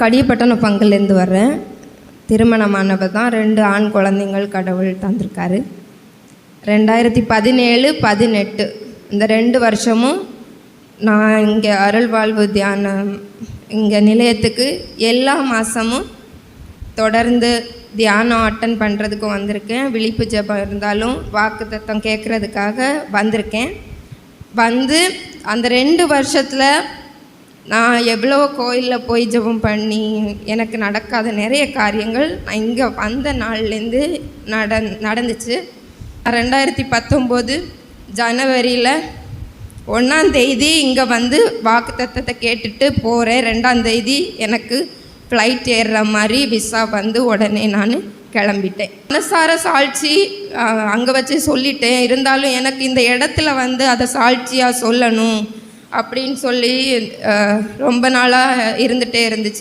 கடியப்பட்டணம் பங்குலேருந்து வர்றேன். திருமணமானவ தான். 2 ஆண் குழந்தைங்கள் கடவுள் தந்திருக்காரு. 2017, 18 இந்த 2 வருஷமும் நான் இங்கே அருள்வாழ்வு தியானம் இங்கே நிலையத்துக்கு எல்லா மாதமும் தொடர்ந்து தியானம் அட்டன் பண்ணுறதுக்கு வந்திருக்கேன். விழிப்பு ஜெபம் இருந்தாலும் வாக்குத்தத்தம் கேட்குறதுக்காக வந்திருக்கேன். வந்து அந்த 2 வருஷத்தில் நான் எவ்வளோ கோயிலில் போய் ஜெபம் பண்ணி எனக்கு நடக்காத நிறைய காரியங்கள் நான் இங்கே வந்த நாள்லேருந்து நடந்துச்சு. 2019 ஜனவரியில் 1ஆம் தேதி இங்கே வந்து வாக்குத்தத்தத்தை கேட்டுட்டு போகிறேன். 2ஆம் தேதி எனக்கு ஃப்ளைட் ஏறுற மாதிரி விசா வந்து உடனே நான் கிளம்பிட்டேன். மனசார சாட்சி அங்கே வச்சு சொல்லிட்டேன். இருந்தாலும் எனக்கு இந்த இடத்துல வந்து அதை சாட்சியாக சொல்லணும் அப்படின்னு சொல்லி ரொம்ப நாளாக இருந்துகிட்டே இருந்துச்சு.